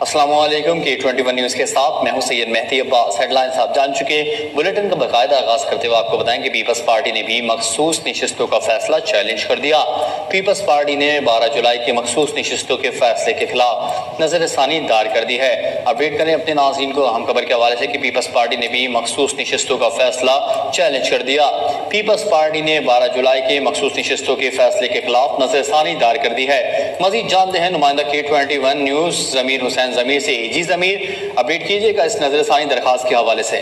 السلام علیکم K21 news کے ساتھ میں ہوں سید مہدی عباس۔ ہیڈ لائنز آپ جان چکے، بلیٹن کا باقاعدہ آغاز کرتے ہوئے آپ کو بتائیں کہ پیپلز پارٹی نے بھی مخصوص نشستوں کا فیصلہ چیلنج کر دیا۔ پیپلز پارٹی نے 12 جولائی کی مخصوص نشستوں کے فیصلے کے خلاف نظر ثانی دائر کر دی ہے۔ اپڈیٹ کریں اپنے ناظرین کو اہم خبر کے حوالے سے کہ پیپلز پارٹی نے بھی مخصوص نشستوں کا فیصلہ چیلنج کر دیا۔ پیپلز پارٹی نے 12 جولائی کے مخصوص نشستوں کے فیصلے کے خلاف نظر ثانی دائر کر دی ہے۔ مزید جانتے ہیں نمائندہ K21 نیوز ضمیر حسین ضمیر سے۔ جی ضمیر، اپڈیٹ کیجئے گا اس نظر ثانی درخواست کے حوالے سے۔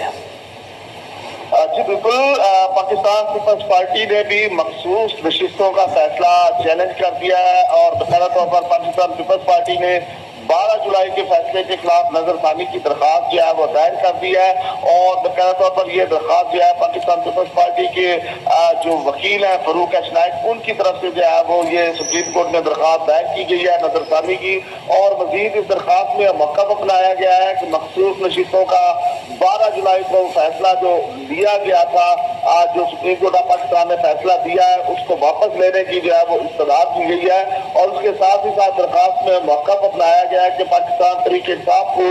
جی بالکل، پاکستان پیپلز پارٹی نے بھی مخصوص نشستوں کا فیصلہ چیلنج کر دیا ہے اور باقاعدہ طور پر پاکستان پیپلز پارٹی نے 12 جولائی کے فیصلے کے خلاف نظر ثانی کی درخواست جو ہے وہ دائر کر دی ہے اور باقاعدہ طور پر یہ درخواست جو ہے پاکستان پیپلز پارٹی کے جو وکیل ہیں فاروق ایچ نائک، ان کی طرف سے جو ہے وہ یہ سپریم کورٹ میں درخواست دائر کی گئی ہے نظر ثانی کی، اور مزید اس درخواست میں موقف اپنایا گیا ہے کہ مخصوص نشستوں کا 12 جولائی کو فیصلہ جو لیا گیا تھا، جو سپریم کورٹ آف پاکستان نے فیصلہ دیا ہے، اس کو واپس لینے کی جو ہے وہ استدعا کی گئی ہے، اور اس کے ساتھ ہی ساتھ درخواست میں موقف اپنایا گیا ہے کہ پاکستان تحریک انصاف کو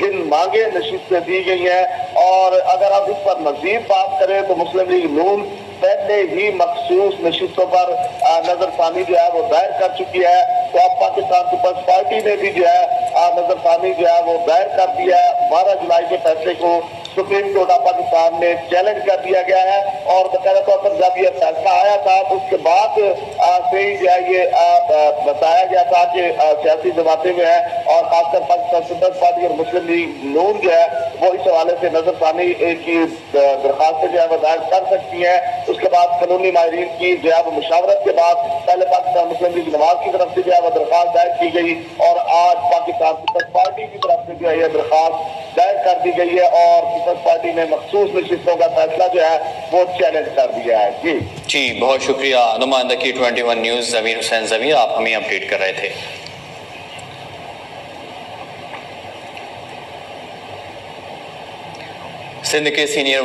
جن مانگیں نشستیں دی گئی ہیں، اور اگر آپ اس پر مزید بات کریں تو مسلم لیگ نون پہلے ہی مخصوص نشستوں پر نظر ثانی جو ہے وہ دائر کر چکی ہے، تو اب پاکستان پیپلز پارٹی نے بھی جو ہے نظر ثانی جو ہے وہ دائر کر دیا ہے۔ 12 جولائی کے فیصلے کو سپریم کورٹ آف پاکستان میں چیلنج کر دیا گیا ہے، اور باقاعدہ طور پر جب یہ فیصلہ آیا تھا تو اس کے بعد سے ہی جو ہے یہ بتایا گیا تھا کہ سیاسی جماعتیں جو ہیں اور خاص کر پاکستان پیپلز پارٹی اور مسلم لیگ نون جو ہے وہ اس حوالے سے نظر ثانی کی درخواستیں جو ہے وہ دائر کر سکتی ہیں۔ اس کے بعد قانونی ماہرین کی جو ہے وہ مشاورت کے بعد پہلے پاکستان مسلم لیگ نواز کی طرف سے جو ہے وہ درخواست دائر کی گئی، اور آج پاکستان پیپلز پارٹی کی طرف سے جو ہے یہ درخواست دائر کر دی گئی ہے، اور پیپلز پارٹی نے مخصوص نشستوں کا فیصلہ جو ہے وہ چیلنج کر دیا ہے۔ جی بہت شکریہ نمائندہ K21 نیوز ضمیر حسین ضمیر، آپ ہمیں اپڈیٹ کر رہے تھے۔ سندھ کے سینئر